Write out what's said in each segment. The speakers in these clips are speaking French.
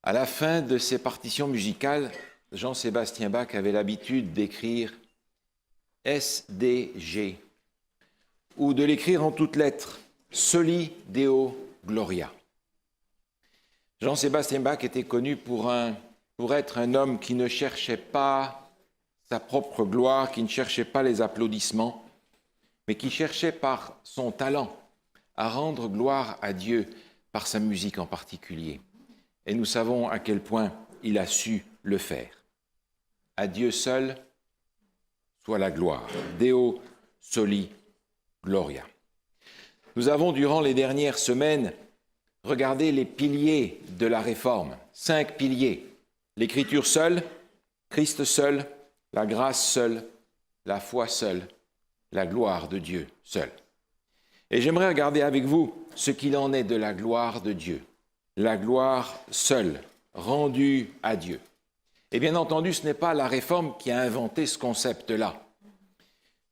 À la fin de ses partitions musicales, Jean-Sébastien Bach avait l'habitude d'écrire SDG, ou de l'écrire en toutes lettres, Soli Deo Gloria. Jean-Sébastien Bach était connu pour être un homme qui ne cherchait pas sa propre gloire, qui ne cherchait pas les applaudissements, mais qui cherchait par son talent à rendre gloire à Dieu par sa musique en particulier. Et nous savons à quel point il a su le faire. À Dieu seul soit la gloire. Deo Soli Gloria. Nous avons, durant les dernières semaines, regardé les piliers de la Réforme. 5 piliers. L'Écriture seule, Christ seul, la grâce seule, la foi seule, la gloire de Dieu seul. Et j'aimerais regarder avec vous ce qu'il en est de la gloire de Dieu. La gloire seule, rendue à Dieu. Et bien entendu, ce n'est pas la Réforme qui a inventé ce concept-là.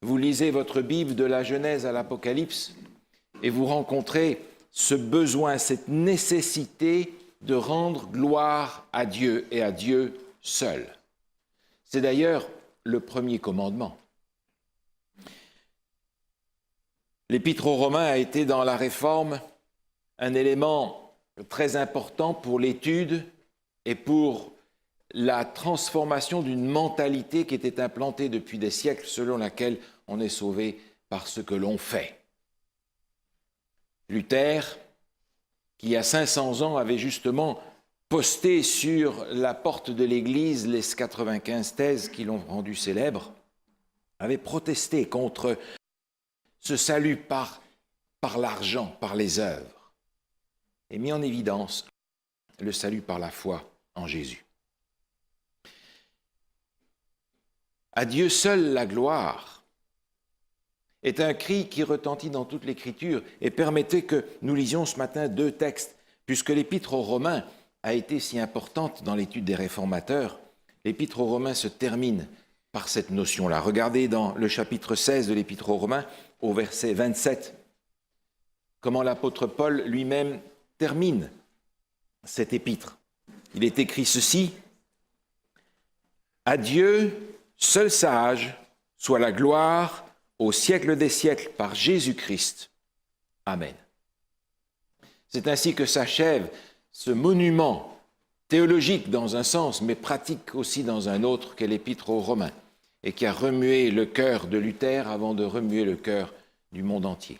Vous lisez votre Bible de la Genèse à l'Apocalypse et vous rencontrez ce besoin, cette nécessité de rendre gloire à Dieu et à Dieu seul. C'est d'ailleurs le premier commandement. L'Épître aux Romains a été dans la Réforme un élément très important pour l'étude et pour la transformation d'une mentalité qui était implantée depuis des siècles selon laquelle on est sauvé par ce que l'on fait. Luther, qui il y a 500 ans avait justement posté sur la porte de l'Église les 95 thèses qui l'ont rendu célèbre, avait protesté contre ce salut par l'argent, par les œuvres, et mis en évidence le salut par la foi en Jésus. À Dieu seul la gloire est un cri qui retentit dans toute l'Écriture. Et permettez que nous lisions ce matin 2 textes, puisque l'Épître aux Romains a été si importante dans l'étude des réformateurs. L'Épître aux Romains se termine par cette notion-là. Regardez dans le chapitre 16 de l'Épître aux Romains, au verset 27, comment l'apôtre Paul lui-même termine cet épître. Il est écrit ceci: « À Dieu, seul sage, soit la gloire au siècle des siècles par Jésus-Christ. Amen. » C'est ainsi que s'achève ce monument théologique dans un sens, mais pratique aussi dans un autre, qu'est l'Épître aux Romains, et qui a remué le cœur de Luther avant de remuer le cœur du monde entier.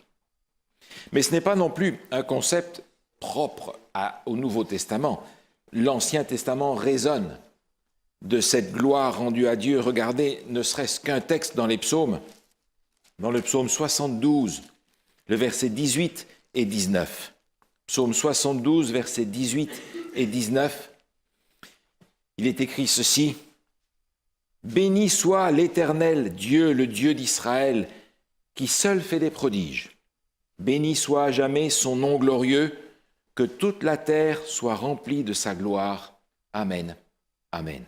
Mais ce n'est pas non plus un concept propre au Nouveau Testament. L'Ancien Testament résonne de cette gloire rendue à Dieu. Regardez, ne serait-ce qu'un texte dans les psaumes, dans le psaume 72, le verset 18 et 19. Psaume 72, versets 18 et 19, il est écrit ceci: « Béni soit l'Éternel Dieu, le Dieu d'Israël, qui seul fait des prodiges. Béni soit à jamais son nom glorieux, que toute la terre soit remplie de sa gloire. Amen. Amen. »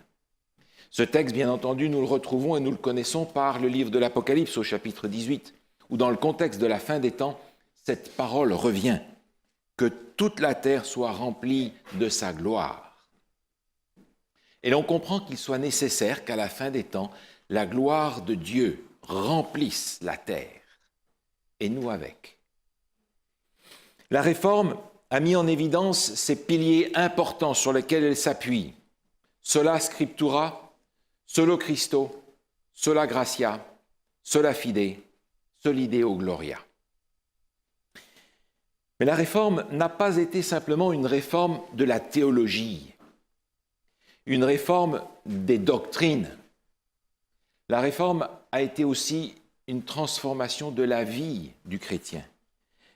Ce texte, bien entendu, nous le retrouvons et nous le connaissons par le livre de l'Apocalypse au chapitre 18, où dans le contexte de la fin des temps, cette parole revient, que toute la terre soit remplie de sa gloire. Et l'on comprend qu'il soit nécessaire qu'à la fin des temps, la gloire de Dieu remplisse la terre, et nous avec. La Réforme a mis en évidence ces piliers importants sur lesquels elle s'appuie. Sola Scriptura, Solo Christo, Sola Gratia, Sola Fide, Soli Deo Gloria. Mais la Réforme n'a pas été simplement une réforme de la théologie, une réforme des doctrines. La Réforme a été aussi une transformation de la vie du chrétien.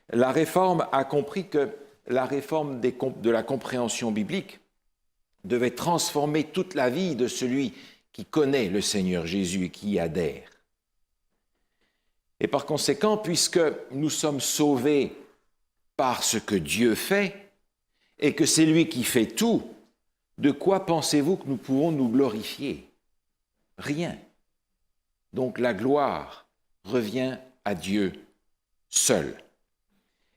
La Réforme a compris que la réforme de la compréhension biblique devait transformer toute la vie de celui qui connaît le Seigneur Jésus et qui y adhère. Et par conséquent, puisque nous sommes sauvés par ce que Dieu fait, et que c'est lui qui fait tout, de quoi pensez-vous que nous pouvons nous glorifier? Rien. Donc la gloire revient à Dieu seul.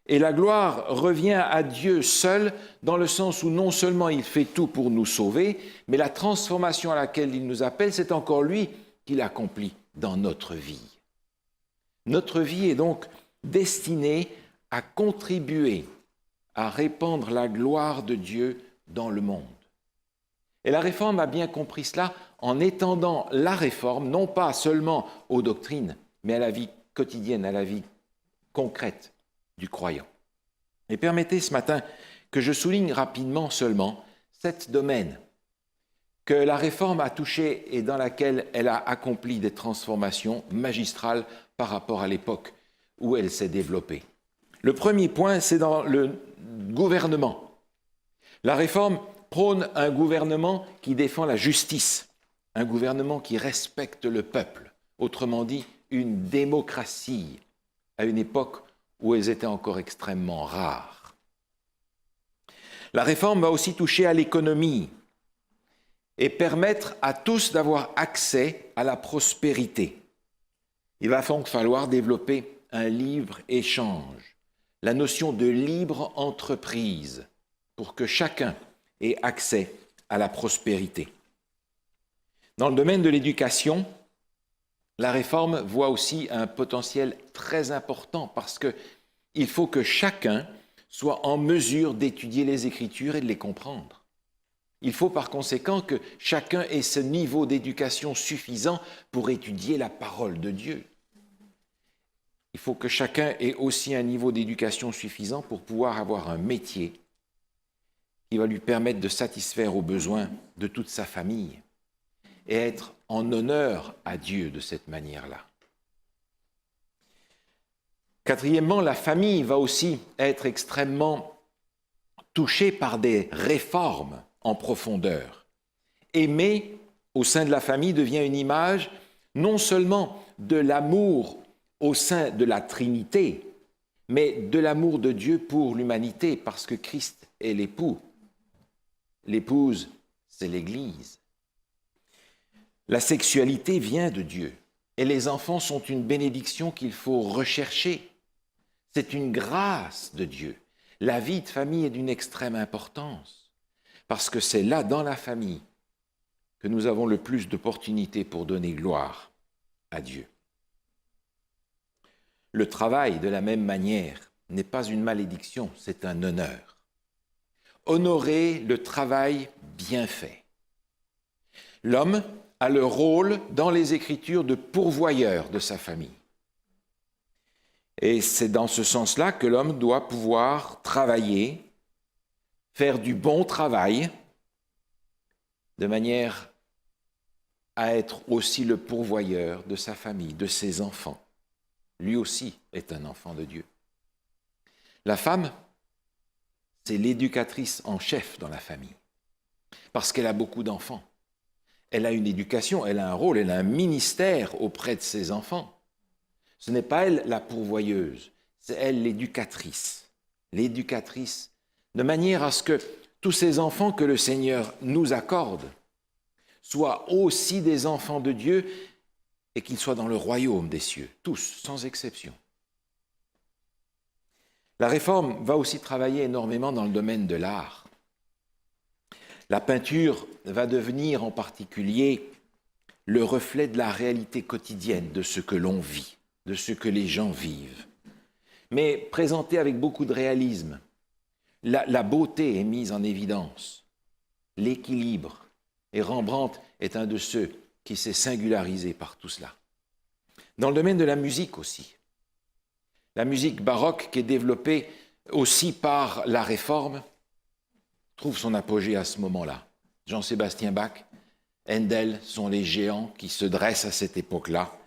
Et la gloire revient à Dieu seul, dans le sens où non seulement il fait tout pour nous sauver, mais la transformation à laquelle il nous appelle, c'est encore lui qui l'accomplit dans notre vie. Notre vie est donc destinée à contribuer à répandre la gloire de Dieu dans le monde. Et la Réforme a bien compris cela en étendant la Réforme, non pas seulement aux doctrines, mais à la vie quotidienne, à la vie concrète du croyant. Et permettez ce matin que je souligne rapidement seulement 7 domaines que la Réforme a touchés et dans laquelle elle a accompli des transformations magistrales par rapport à l'époque où elle s'est développée. Le premier point, c'est dans le gouvernement. La Réforme prône un gouvernement qui défend la justice, un gouvernement qui respecte le peuple, autrement dit, une démocratie, à une époque où elles étaient encore extrêmement rares. La Réforme va aussi toucher à l'économie et permettre à tous d'avoir accès à la prospérité. Il va donc falloir développer un libre-échange, la notion de libre entreprise, pour que chacun ait accès à la prospérité. Dans le domaine de l'éducation, la Réforme voit aussi un potentiel très important parce qu'il faut que chacun soit en mesure d'étudier les Écritures et de les comprendre. Il faut par conséquent que chacun ait ce niveau d'éducation suffisant pour étudier la parole de Dieu. Il faut que chacun ait aussi un niveau d'éducation suffisant pour pouvoir avoir un métier qui va lui permettre de satisfaire aux besoins de toute sa famille et être en honneur à Dieu de cette manière-là. Quatrièmement, la famille va aussi être extrêmement touchée par des réformes en profondeur. Aimer au sein de la famille devient une image non seulement de l'amour au sein de la Trinité, mais de l'amour de Dieu pour l'humanité, parce que Christ est l'époux. L'épouse, c'est l'Église. La sexualité vient de Dieu et les enfants sont une bénédiction qu'il faut rechercher. C'est une grâce de Dieu. La vie de famille est d'une extrême importance parce que c'est là, dans la famille, que nous avons le plus d'opportunités pour donner gloire à Dieu. Le travail, de la même manière, n'est pas une malédiction, c'est un honneur. Honorer le travail bien fait. L'homme a le rôle dans les Écritures de pourvoyeur de sa famille. Et c'est dans ce sens-là que l'homme doit pouvoir travailler, faire du bon travail, de manière à être aussi le pourvoyeur de sa famille, de ses enfants. Lui aussi est un enfant de Dieu. La femme, c'est l'éducatrice en chef dans la famille, parce qu'elle a beaucoup d'enfants. Elle a une éducation, elle a un rôle, elle a un ministère auprès de ses enfants. Ce n'est pas elle la pourvoyeuse, c'est elle l'éducatrice. L'éducatrice, de manière à ce que tous ces enfants que le Seigneur nous accorde soient aussi des enfants de Dieu et qu'ils soient dans le royaume des cieux, tous, sans exception. La Réforme va aussi travailler énormément dans le domaine de l'art. La peinture va devenir en particulier le reflet de la réalité quotidienne, de ce que l'on vit, de ce que les gens vivent, mais présenté avec beaucoup de réalisme. La beauté est mise en évidence, l'équilibre, et Rembrandt est un de ceux qui s'est singularisé par tout cela. Dans le domaine de la musique aussi, la musique baroque qui est développée aussi par la Réforme trouve son apogée à ce moment-là. Jean-Sébastien Bach, Handel sont les géants qui se dressent à cette époque-là,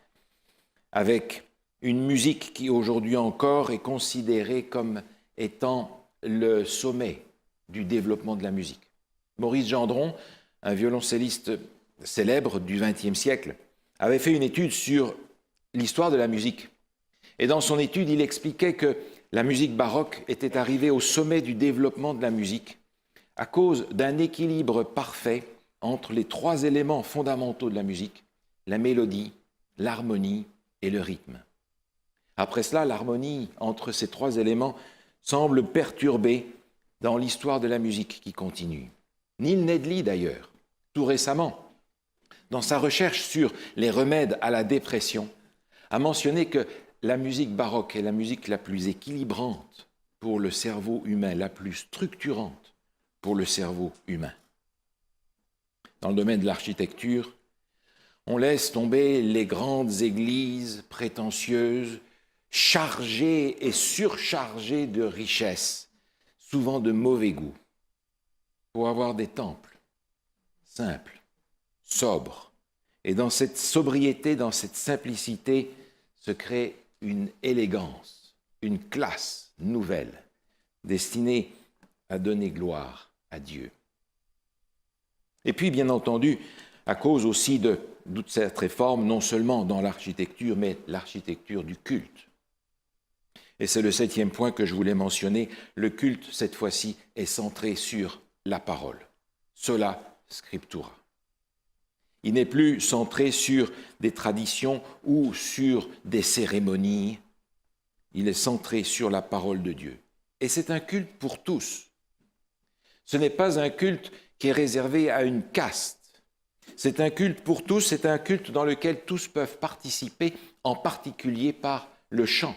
avec une musique qui aujourd'hui encore est considérée comme étant le sommet du développement de la musique. Maurice Gendron, un violoncelliste célèbre du XXe siècle, avait fait une étude sur l'histoire de la musique. Et dans son étude, il expliquait que la musique baroque était arrivée au sommet du développement de la musique à cause d'un équilibre parfait entre les 3 éléments fondamentaux de la musique, la mélodie, l'harmonie et le rythme. Après cela, l'harmonie entre ces 3 éléments semble perturbé dans l'histoire de la musique qui continue. Neil Nedley, d'ailleurs, tout récemment, dans sa recherche sur les remèdes à la dépression, a mentionné que la musique baroque est la musique la plus équilibrante pour le cerveau humain, la plus structurante pour le cerveau humain. Dans le domaine de l'architecture, on laisse tomber les grandes églises prétentieuses, chargées et surchargées de richesses, souvent de mauvais goût, pour avoir des temples simples, sobres. Et dans cette sobriété, dans cette simplicité, se crée une élégance, une classe nouvelle, destinée à donner gloire à Dieu. Et puis, bien entendu, à cause aussi de toute cette réforme, non seulement dans l'architecture, mais l'architecture du culte. Et c'est le 7e point que je voulais mentionner. Le culte, cette fois-ci, est centré sur la parole. Sola scriptura. Il n'est plus centré sur des traditions ou sur des cérémonies. Il est centré sur la parole de Dieu. Et c'est un culte pour tous. Ce n'est pas un culte qui est réservé à une caste. C'est un culte pour tous, c'est un culte dans lequel tous peuvent participer, en particulier par le chant.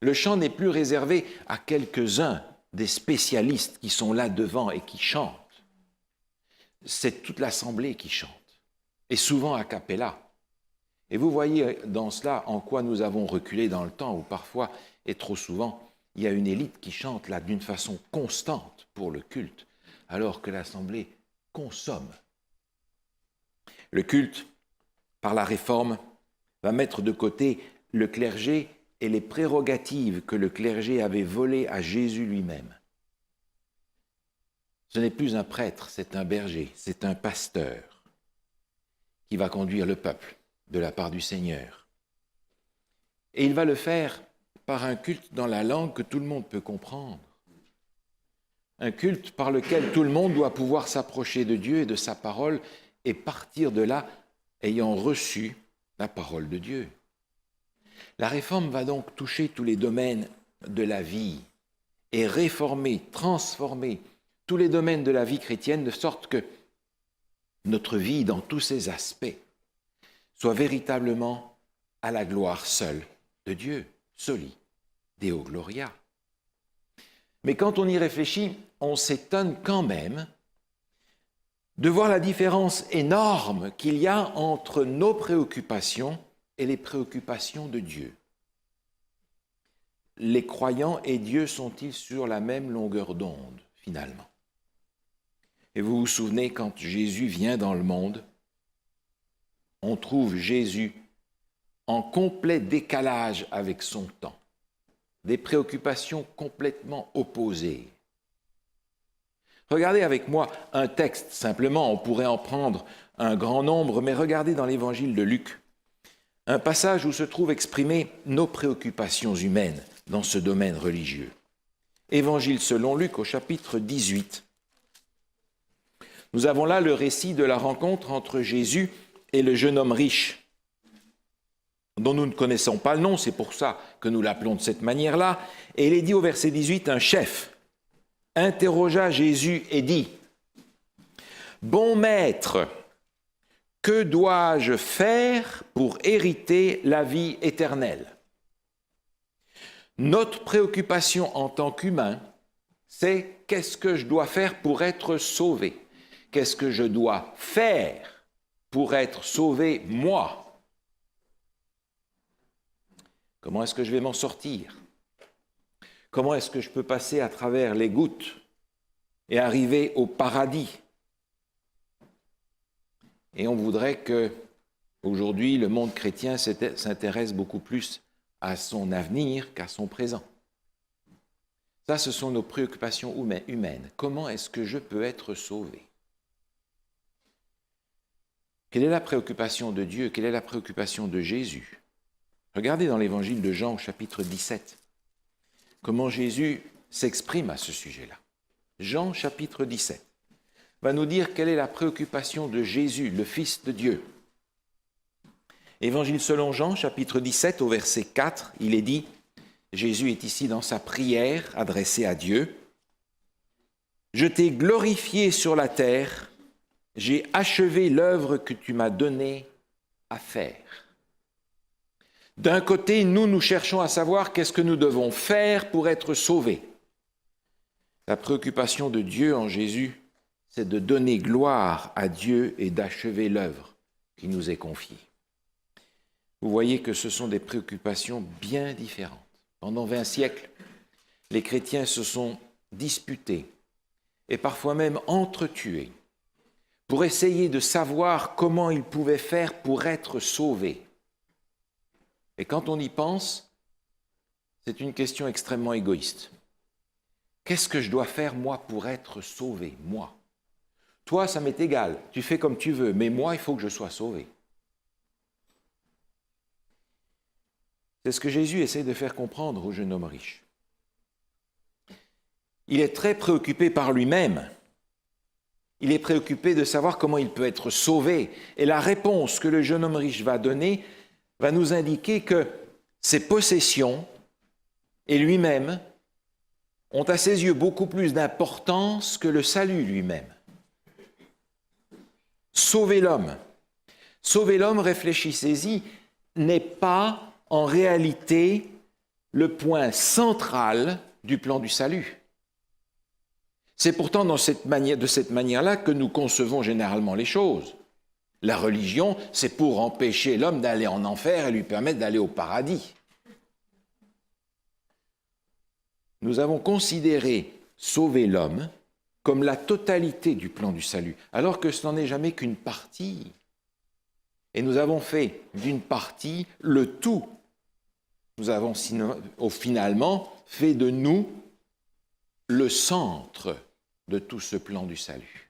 Le chant n'est plus réservé à quelques-uns des spécialistes qui sont là devant et qui chantent. C'est toute l'assemblée qui chante, et souvent a cappella. Et vous voyez dans cela en quoi nous avons reculé dans le temps, où parfois, et trop souvent, il y a une élite qui chante là d'une façon constante pour le culte, alors que l'assemblée consomme. Le culte, par la réforme, va mettre de côté le clergé et les prérogatives que le clergé avait volées à Jésus lui-même. Ce n'est plus un prêtre, c'est un berger, c'est un pasteur qui va conduire le peuple de la part du Seigneur. Et il va le faire par un culte dans la langue que tout le monde peut comprendre. Un culte par lequel tout le monde doit pouvoir s'approcher de Dieu et de sa parole et partir de là ayant reçu la parole de Dieu. La réforme va donc toucher tous les domaines de la vie et réformer, transformer tous les domaines de la vie chrétienne de sorte que notre vie, dans tous ses aspects, soit véritablement à la gloire seule de Dieu, soli, Deo Gloria. Mais quand on y réfléchit, on s'étonne quand même de voir la différence énorme qu'il y a entre nos préoccupations et les préoccupations de Dieu. Les croyants et Dieu sont-ils sur la même longueur d'onde, finalement? Et vous vous souvenez, quand Jésus vient dans le monde, on trouve Jésus en complet décalage avec son temps, des préoccupations complètement opposées. Regardez avec moi un texte, simplement, on pourrait en prendre un grand nombre, mais regardez dans l'évangile de Luc, un passage où se trouvent exprimées nos préoccupations humaines dans ce domaine religieux. Évangile selon Luc au chapitre 18. Nous avons là le récit de la rencontre entre Jésus et le jeune homme riche, dont nous ne connaissons pas le nom, c'est pour ça que nous l'appelons de cette manière-là. Et il est dit au verset 18, un chef interrogea Jésus et dit, « Bon maître, que dois-je faire pour hériter la vie éternelle ?» Notre préoccupation en tant qu'humain, c'est qu'est-ce que je dois faire pour être sauvé? Qu'est-ce que je dois faire pour être sauvé, moi? Comment est-ce que je vais m'en sortir? Comment est-ce que je peux passer à travers les gouttes et arriver au paradis? Et on voudrait que, aujourd'hui, le monde chrétien s'intéresse beaucoup plus à son avenir qu'à son présent. Ça, ce sont nos préoccupations humaines. Comment est-ce que je peux être sauvé? Quelle est la préoccupation de Dieu? Quelle est la préoccupation de Jésus? Regardez dans l'évangile de Jean, chapitre 17, comment Jésus s'exprime à ce sujet-là. Jean, chapitre 17, va nous dire quelle est la préoccupation de Jésus, le Fils de Dieu. Évangile selon Jean, chapitre 17, au verset 4, il est dit « Jésus est ici dans sa prière adressée à Dieu. « Je t'ai glorifié sur la terre, j'ai achevé l'œuvre que tu m'as donnée à faire. » D'un côté, nous cherchons à savoir qu'est-ce que nous devons faire pour être sauvés. La préoccupation de Dieu en Jésus, c'est de donner gloire à Dieu et d'achever l'œuvre qui nous est confiée. Vous voyez que ce sont des préoccupations bien différentes. Pendant 20 siècles, les chrétiens se sont disputés et parfois même entretués pour essayer de savoir comment ils pouvaient faire pour être sauvés. Et quand on y pense, c'est une question extrêmement égoïste. Qu'est-ce que je dois faire, moi, pour être sauvé, moi ? Toi, ça m'est égal, tu fais comme tu veux, mais moi, il faut que je sois sauvé. C'est ce que Jésus essaie de faire comprendre au jeune homme riche. Il est très préoccupé par lui-même. Il est préoccupé de savoir comment il peut être sauvé. Et la réponse que le jeune homme riche va donner va nous indiquer que ses possessions et lui-même ont à ses yeux beaucoup plus d'importance que le salut lui-même. Sauver l'homme. Sauver l'homme, réfléchissez-y, n'est pas en réalité le point central du plan du salut. C'est pourtant de cette manière-là que nous concevons généralement les choses. La religion, c'est pour empêcher l'homme d'aller en enfer et lui permettre d'aller au paradis. Nous avons considéré sauver l'homme comme la totalité du plan du salut, alors que ce n'en est jamais qu'une partie. Et nous avons fait d'une partie le tout. Nous avons finalement fait de nous le centre de tout ce plan du salut.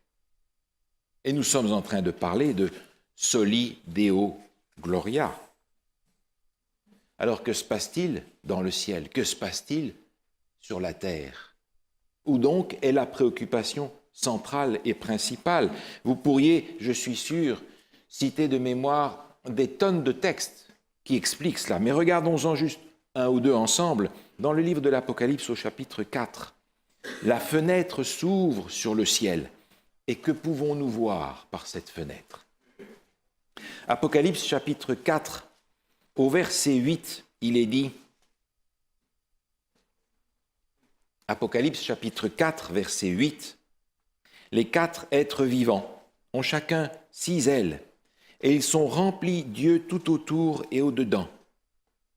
Et nous sommes en train de parler de Soli Deo Gloria. Alors que se passe-t-il dans le ciel? Que se passe-t-il sur la terre? Où donc est la préoccupation centrale et principale? Vous pourriez, je suis sûr, citer de mémoire des tonnes de textes qui expliquent cela, mais regardons-en juste un ou deux ensemble. Dans le livre de l'Apocalypse au chapitre 4, la fenêtre s'ouvre sur le ciel. Et que pouvons-nous voir par cette fenêtre? Apocalypse chapitre 4, au verset 8, il est dit, Apocalypse chapitre 4, verset 8, « Les 4 êtres vivants ont chacun 6 ailes, et ils sont remplis d'yeux tout autour et au-dedans.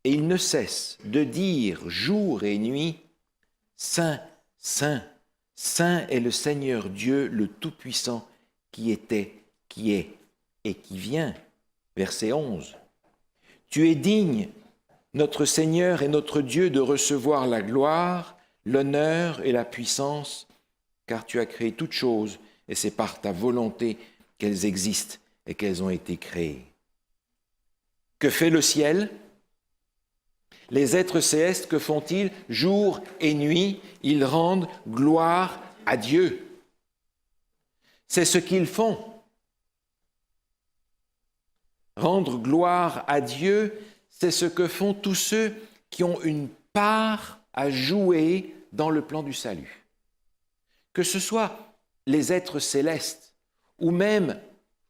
Et ils ne cessent de dire jour et nuit, « Saint, Saint, Saint est le Seigneur Dieu, le Tout-Puissant, qui était, qui est et qui vient. » Verset 11. « Tu es digne, notre Seigneur et notre Dieu, de recevoir la gloire, l'honneur et la puissance, car tu as créé toutes choses, et c'est par ta volonté qu'elles existent et qu'elles ont été créées. » Que fait le ciel? Les êtres célestes, que font-ils? Jour et nuit, ils rendent gloire à Dieu. C'est ce qu'ils font. Rendre gloire à Dieu, c'est ce que font tous ceux qui ont une part à jouer dans le plan du salut. Que ce soit les êtres célestes ou même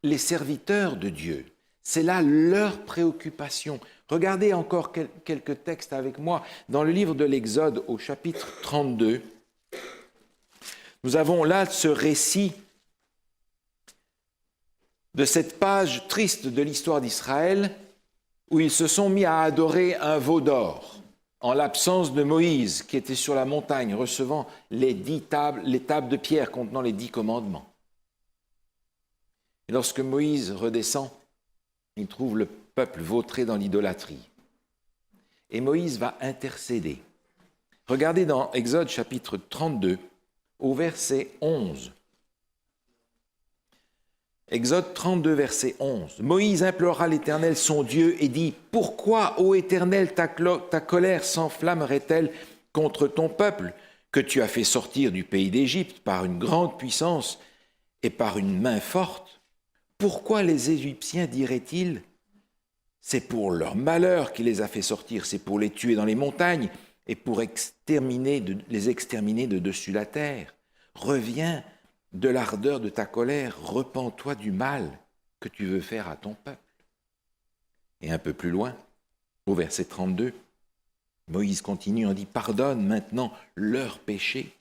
les serviteurs de Dieu, c'est là leur préoccupation. Regardez encore quelques textes avec moi. Dans le livre de l'Exode, au chapitre 32, nous avons là ce récit de cette page triste de l'histoire d'Israël où ils se sont mis à adorer un veau d'or en l'absence de Moïse qui était sur la montagne recevant les tables de pierre contenant les 10 commandements. Et lorsque Moïse redescend, il trouve le peuple vautré dans l'idolâtrie. Et Moïse va intercéder. Regardez dans Exode chapitre 32, au verset 11. Exode 32, verset 11. Moïse implora l'Éternel son Dieu et dit, « Pourquoi, ô Éternel, ta colère s'enflammerait-elle contre ton peuple, que tu as fait sortir du pays d'Égypte par une grande puissance et par une main forte? Pourquoi les Égyptiens diraient-ils, c'est pour leur malheur qu'il les a fait sortir, c'est pour les tuer dans les montagnes et pour les exterminer de dessus la terre. Reviens de l'ardeur de ta colère, repens-toi du mal que tu veux faire à ton peuple. Et un peu plus loin, au verset 32, Moïse continue, on dit, pardonne maintenant leurs péchés.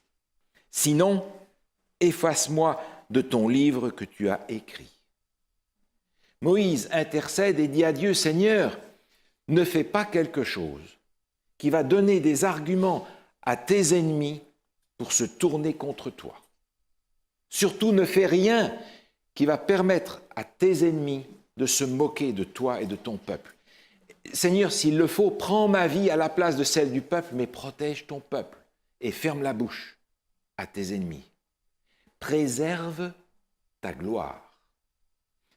Sinon, efface-moi de ton livre que tu as écrit. Moïse intercède et dit à Dieu, Seigneur, ne fais pas quelque chose qui va donner des arguments à tes ennemis pour se tourner contre toi. Surtout, ne fais rien qui va permettre à tes ennemis de se moquer de toi et de ton peuple. Seigneur, s'il le faut, prends ma vie à la place de celle du peuple, mais protège ton peuple et ferme la bouche à tes ennemis. Préserve ta gloire.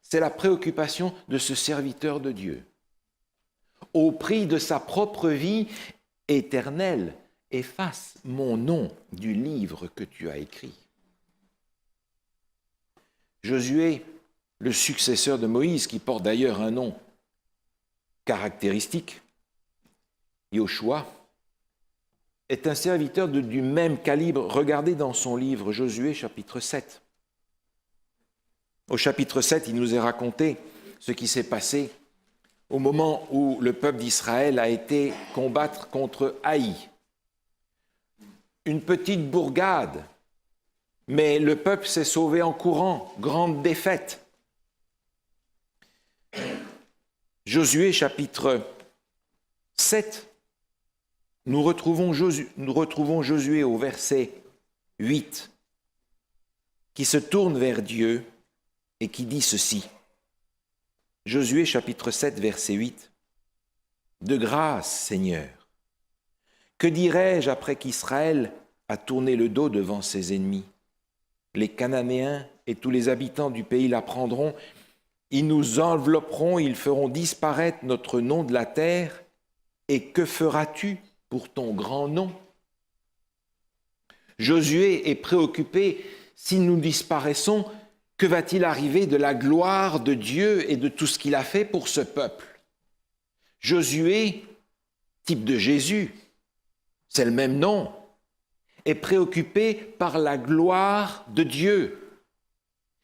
C'est la préoccupation de ce serviteur de Dieu. Au prix de sa propre vie éternelle, efface mon nom du livre que tu as écrit. Josué, le successeur de Moïse, qui porte d'ailleurs un nom caractéristique, Yoshua, est un serviteur du même calibre. Regardez dans son livre Josué, chapitre 7. Au chapitre 7, il nous est raconté ce qui s'est passé au moment où le peuple d'Israël a été combattre contre Haï. Une petite bourgade, mais le peuple s'est sauvé en courant, grande défaite. Josué, chapitre 7, nous retrouvons Josué au verset 8, qui se tourne vers Dieu et qui dit ceci. Josué, chapitre 7, verset 8. « De grâce, Seigneur, que dirai-je après qu'Israël a tourné le dos devant ses ennemis? Les Cananéens et tous les habitants du pays l'apprendront. Ils nous envelopperont, ils feront disparaître notre nom de la terre. Et que feras-tu pour ton grand nom ?» Josué est préoccupé. Si nous disparaissons, que va-t-il arriver de la gloire de Dieu et de tout ce qu'il a fait pour ce peuple? Josué, type de Jésus, c'est le même nom, est préoccupé par la gloire de Dieu.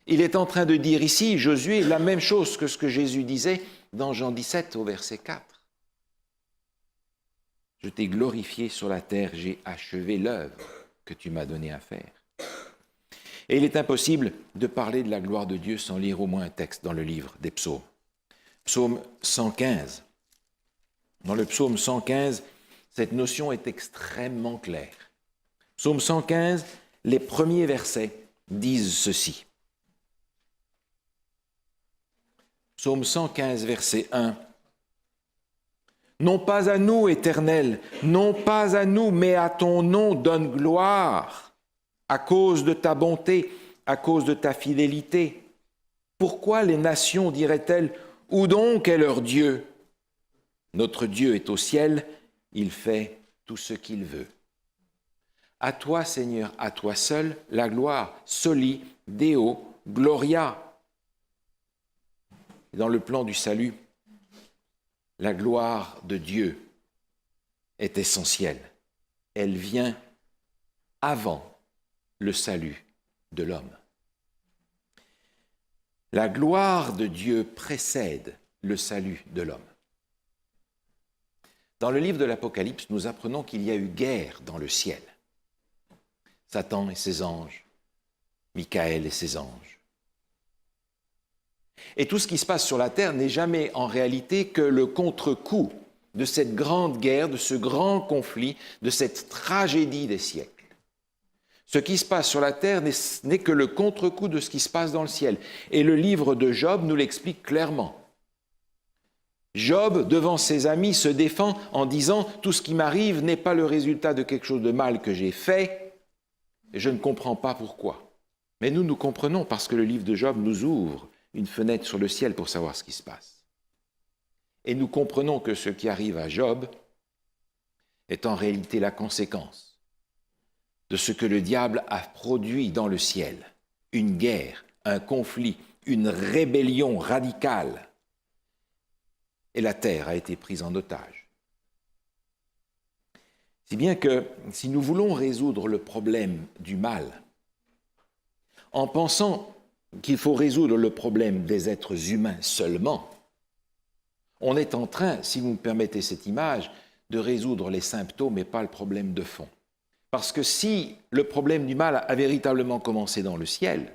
Il est en train de dire ici, Josué, la même chose que ce que Jésus disait dans Jean 17 au verset 4. Je t'ai glorifié sur la terre, j'ai achevé l'œuvre que tu m'as donnée à faire. Et il est impossible de parler de la gloire de Dieu sans lire au moins un texte dans le livre des psaumes. Psaume 115. Dans le psaume 115, cette notion est extrêmement claire. Psaume 115, les premiers versets disent ceci. Psaume 115, verset 1. « Non pas à nous, Éternel, non pas à nous, mais à ton nom donne gloire. À cause de ta bonté, à cause de ta fidélité. Pourquoi les nations diraient-elles, où donc est leur Dieu? Notre Dieu est au ciel, il fait tout ce qu'il veut. À toi, Seigneur, à toi seul, la gloire, soli, Deo, gloria. » Dans le plan du salut, la gloire de Dieu est essentielle. Elle vient avant le salut de l'homme. La gloire de Dieu précède le salut de l'homme. Dans le livre de l'Apocalypse, nous apprenons qu'il y a eu guerre dans le ciel. Satan et ses anges, Michaël et ses anges. Et tout ce qui se passe sur la terre n'est jamais en réalité que le contre-coup de cette grande guerre, de ce grand conflit, de cette tragédie des siècles. Ce qui se passe sur la terre n'est que le contre-coup de ce qui se passe dans le ciel. Et le livre de Job nous l'explique clairement. Job, devant ses amis, se défend en disant « Tout ce qui m'arrive n'est pas le résultat de quelque chose de mal que j'ai fait, et je ne comprends pas pourquoi. » Mais nous comprenons parce que le livre de Job nous ouvre une fenêtre sur le ciel pour savoir ce qui se passe. Et nous comprenons que ce qui arrive à Job est en réalité la conséquence de ce que le diable a produit dans le ciel, une guerre, un conflit, une rébellion radicale. Et la terre a été prise en otage. Si bien que si nous voulons résoudre le problème du mal, en pensant qu'il faut résoudre le problème des êtres humains seulement, on est en train, si vous me permettez cette image, de résoudre les symptômes et pas le problème de fond. Parce que si le problème du mal a véritablement commencé dans le ciel,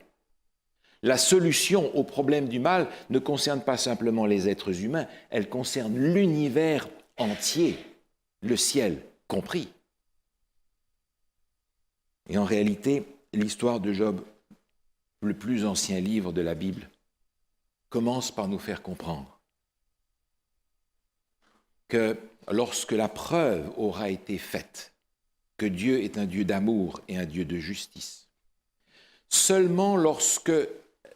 la solution au problème du mal ne concerne pas simplement les êtres humains, elle concerne l'univers entier, le ciel compris. Et en réalité, l'histoire de Job, le plus ancien livre de la Bible, commence par nous faire comprendre que lorsque la preuve aura été faite que Dieu est un Dieu d'amour et un Dieu de justice, seulement lorsque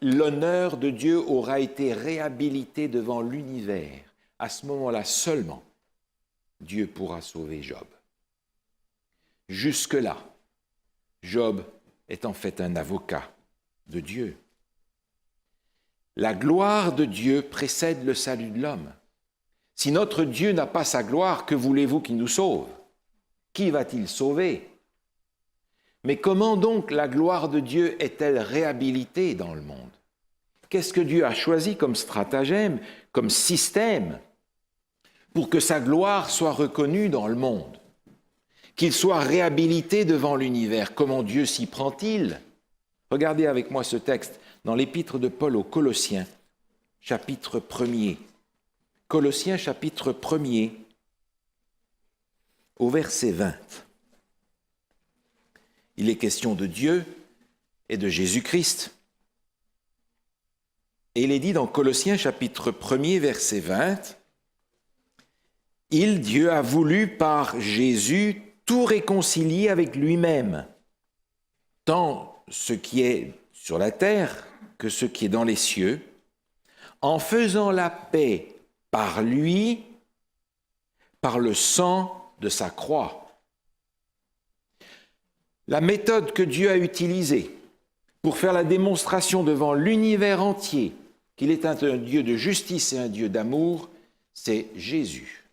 l'honneur de Dieu aura été réhabilité devant l'univers, à ce moment-là seulement, Dieu pourra sauver Job. Jusque-là, Job est en fait un avocat de Dieu. La gloire de Dieu précède le salut de l'homme. Si notre Dieu n'a pas sa gloire, que voulez-vous qu'il nous sauve? Qui va-t-il sauver? Mais comment donc la gloire de Dieu est-elle réhabilitée dans le monde? Qu'est-ce que Dieu a choisi comme stratagème, comme système, pour que sa gloire soit reconnue dans le monde? Qu'il soit réhabilité devant l'univers. Comment Dieu s'y prend-il? Regardez avec moi ce texte dans l'épître de Paul aux Colossiens, chapitre 1er. Colossiens, chapitre 1er, au verset 20. Il est question de Dieu et de Jésus-Christ. Et il est dit dans Colossiens, chapitre 1er, verset 20, « Il, Dieu, a voulu par Jésus tout réconcilier avec lui-même, tant ce qui est sur la terre que ce qui est dans les cieux, en faisant la paix par lui, par le sang de sa croix. » La méthode que Dieu a utilisée pour faire la démonstration devant l'univers entier qu'il est un Dieu de justice et un Dieu d'amour, c'est Jésus.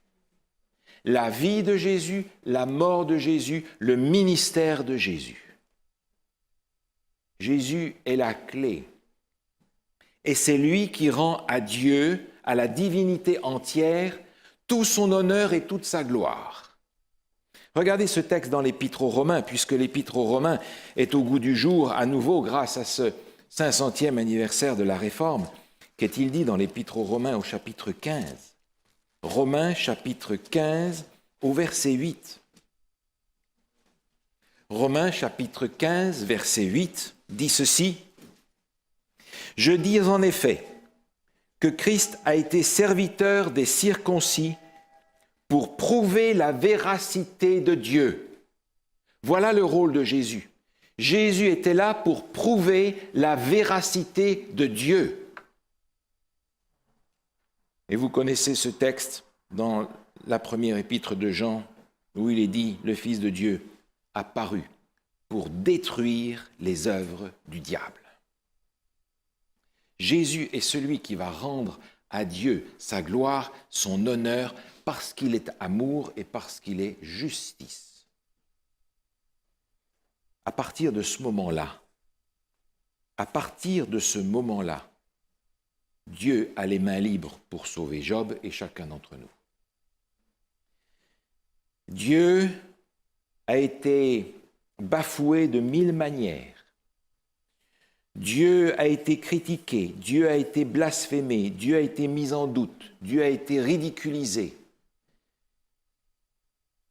La vie de Jésus, la mort de Jésus, le ministère de Jésus. Jésus est la clé. Et c'est lui qui rend à Dieu, à la divinité entière, tout son honneur et toute sa gloire. Regardez ce texte dans l'Épître aux Romains, puisque l'Épître aux Romains est au goût du jour, à nouveau, grâce à ce 500e anniversaire de la Réforme. Qu'est-il dit dans l'Épître aux Romains au chapitre 15 ? Romains, chapitre 15, au verset 8. Romains, chapitre 15, verset 8, dit ceci. « Je dis en effet que Christ a été serviteur des circoncis pour prouver la véracité de Dieu. » Voilà le rôle de Jésus. Jésus était là pour prouver la véracité de Dieu. Et vous connaissez ce texte dans la première épître de Jean, où il est dit « Le Fils de Dieu a paru pour détruire les œuvres du diable. » Jésus est celui qui va rendre à Dieu sa gloire, son honneur, parce qu'il est amour et parce qu'il est justice. À partir de ce moment-là, Dieu a les mains libres pour sauver Job et chacun d'entre nous. Dieu a été bafoué de 1000 manières. Dieu a été critiqué, Dieu a été blasphémé, Dieu a été mis en doute, Dieu a été ridiculisé.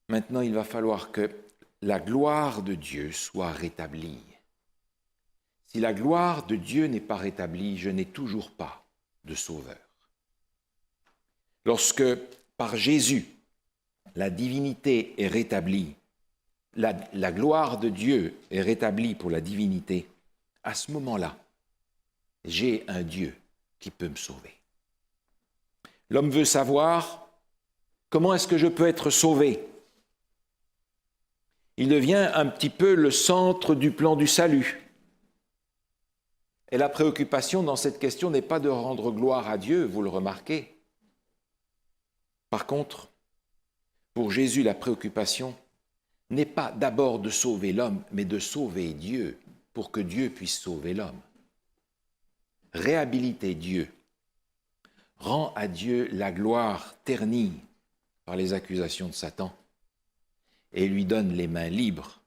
Maintenant, il va falloir que la gloire de Dieu soit rétablie. Si la gloire de Dieu n'est pas rétablie, je n'ai toujours pas de sauveur. Lorsque, par Jésus, la divinité est rétablie, la gloire de Dieu est rétablie pour la divinité, à ce moment-là, j'ai un Dieu qui peut me sauver. L'homme veut savoir comment est-ce que je peux être sauvé. Il devient un petit peu le centre du plan du salut. Et la préoccupation dans cette question n'est pas de rendre gloire à Dieu, vous le remarquez. Par contre, pour Jésus, la préoccupation, n'est pas d'abord de sauver l'homme, mais de sauver Dieu, pour que Dieu puisse sauver l'homme. Réhabiliter Dieu rend à Dieu la gloire ternie par les accusations de Satan et lui donne les mains libres,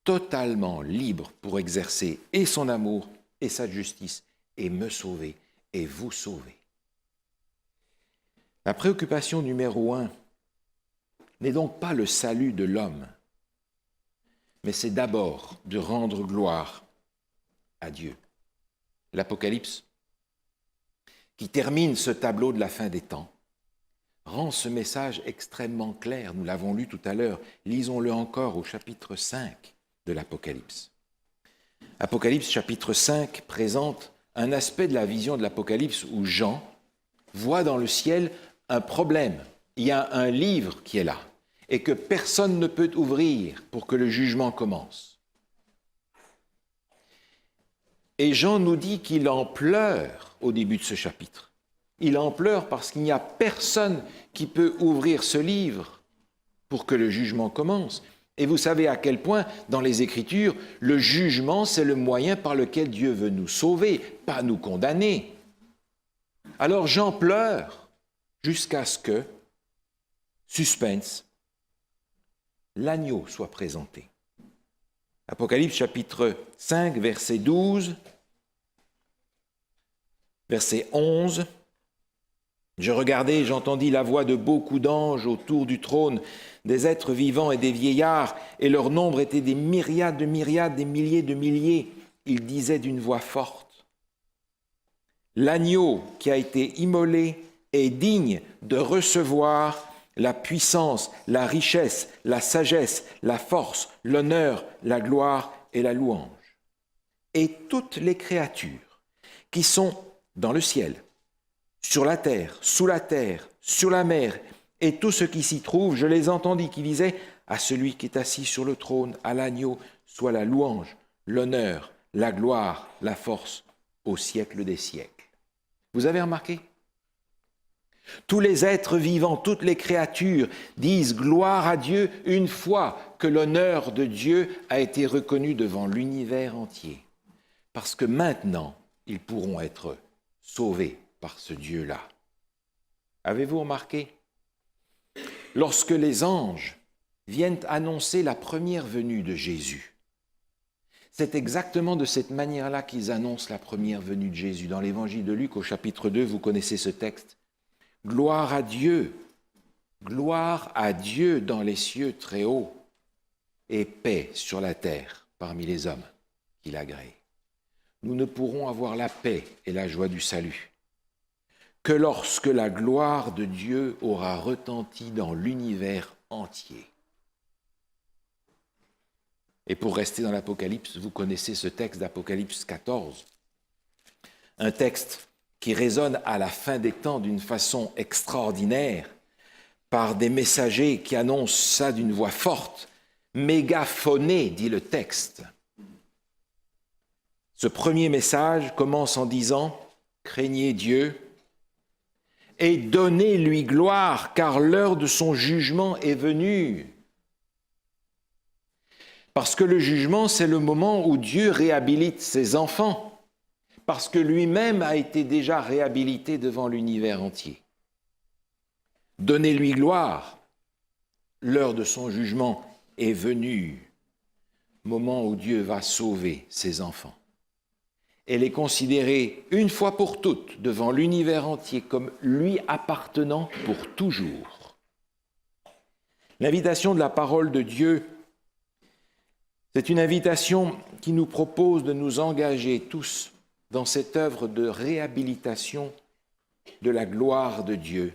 totalement libres pour exercer et son amour et sa justice et me sauver et vous sauver. La préoccupation numéro 1 n'est donc pas le salut de l'homme, mais c'est d'abord de rendre gloire à Dieu. L'Apocalypse, qui termine ce tableau de la fin des temps, rend ce message extrêmement clair. Nous l'avons lu tout à l'heure. Lisons-le encore au chapitre 5 de l'Apocalypse. Apocalypse chapitre 5 présente un aspect de la vision de l'Apocalypse où Jean voit dans le ciel un problème. Il y a un livre qui est là et que personne ne peut ouvrir pour que le jugement commence. Et Jean nous dit qu'il en pleure au début de ce chapitre. Il en pleure parce qu'il n'y a personne qui peut ouvrir ce livre pour que le jugement commence. Et vous savez à quel point, dans les Écritures, le jugement, c'est le moyen par lequel Dieu veut nous sauver, pas nous condamner. Alors Jean pleure jusqu'à ce que, suspense, l'agneau soit présenté. Apocalypse chapitre 5, verset 12, verset 11. Je regardai et j'entendis la voix de beaucoup d'anges autour du trône, des êtres vivants et des vieillards, et leur nombre était des myriades, des milliers de milliers. Ils disaient d'une voix forte, « L'agneau qui a été immolé est digne de recevoir la puissance, la richesse, la sagesse, la force, l'honneur, la gloire et la louange. Et toutes les créatures qui sont dans le ciel, sur la terre, sous la terre, sur la mer, et tout ce qui s'y trouve, je les entendis qui disaient à celui qui est assis sur le trône, à l'agneau, soit la louange, l'honneur, la gloire, la force, au siècle des siècles. » Vous avez remarqué ? Tous les êtres vivants, toutes les créatures disent gloire à Dieu une fois que l'honneur de Dieu a été reconnu devant l'univers entier. Parce que maintenant, ils pourront être sauvés par ce Dieu-là. Avez-vous remarqué ? Lorsque les anges viennent annoncer la première venue de Jésus, c'est exactement de cette manière-là qu'ils annoncent la première venue de Jésus. Dans l'évangile de Luc, au chapitre 2, vous connaissez ce texte. Gloire à Dieu dans les cieux très hauts, et paix sur la terre parmi les hommes qu'il agrée. Nous ne pourrons avoir la paix et la joie du salut que lorsque la gloire de Dieu aura retenti dans l'univers entier. Et pour rester dans l'Apocalypse, vous connaissez ce texte d'Apocalypse 14, un texte qui résonne à la fin des temps d'une façon extraordinaire, par des messagers qui annoncent ça d'une voix forte, mégaphonée, dit le texte. Ce premier message commence en disant « Craignez Dieu et donnez-lui gloire, car l'heure de son jugement est venue. » Parce que le jugement, c'est le moment où Dieu réhabilite ses enfants. Parce que lui-même a été déjà réhabilité devant l'univers entier. Donnez-lui gloire, l'heure de son jugement est venue, moment où Dieu va sauver ses enfants. Et les considérer une fois pour toutes devant l'univers entier comme lui appartenant pour toujours. L'invitation de la parole de Dieu, c'est une invitation qui nous propose de nous engager tous dans cette œuvre de réhabilitation de la gloire de Dieu.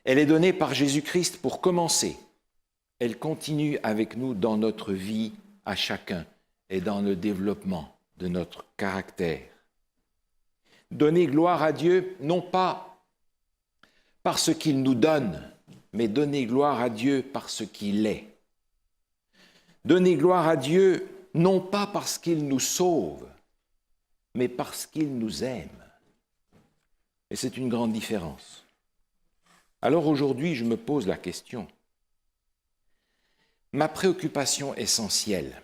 Elle est donnée par Jésus-Christ pour commencer. Elle continue avec nous dans notre vie à chacun et dans le développement de notre caractère. Donner gloire à Dieu, non pas parce qu'il nous donne, mais donner gloire à Dieu parce qu'il est. Donner gloire à Dieu, non pas parce qu'il nous sauve, mais parce qu'il nous aime. Et c'est une grande différence. Alors aujourd'hui, je me pose la question. ma préoccupation essentielle,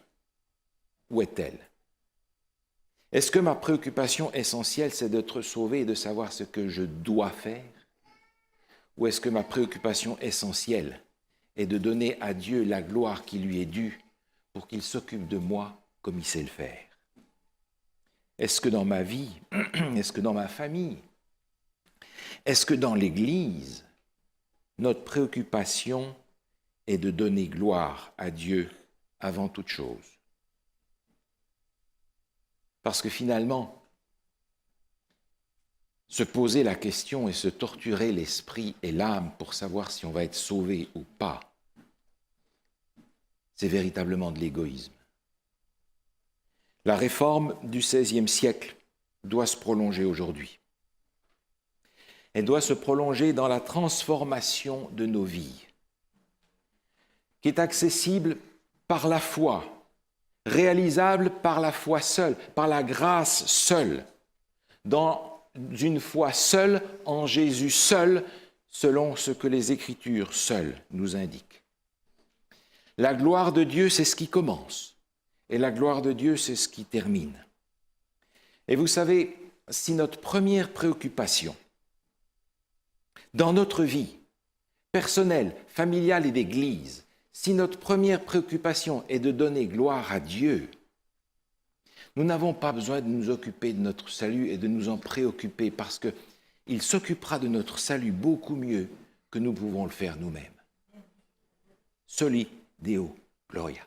où est-elle? Est-ce que ma préoccupation essentielle, c'est d'être sauvé et de savoir ce que je dois faire? Ou est-ce que ma préoccupation essentielle est de donner à Dieu la gloire qui lui est due pour qu'il s'occupe de moi comme il sait le faire? Est-ce que dans ma vie, est-ce que dans ma famille, est-ce que dans l'Église, notre préoccupation est de donner gloire à Dieu avant toute chose? Parce que finalement, se poser la question et se torturer l'esprit et l'âme pour savoir si on va être sauvé ou pas, c'est véritablement de l'égoïsme. La réforme du XVIe siècle doit se prolonger aujourd'hui. Elle doit se prolonger dans la transformation de nos vies, qui est accessible par la foi, réalisable par la foi seule, par la grâce seule, dans une foi seule, en Jésus seul, selon ce que les Écritures seules nous indiquent. La gloire de Dieu, c'est ce qui commence, et la gloire de Dieu, c'est ce qui termine. Et vous savez, si notre première préoccupation dans notre vie personnelle, familiale et d'Église, si notre première préoccupation est de donner gloire à Dieu, nous n'avons pas besoin de nous occuper de notre salut et de nous en préoccuper parce qu'il s'occupera de notre salut beaucoup mieux que nous pouvons le faire nous-mêmes. Soli Deo Gloria.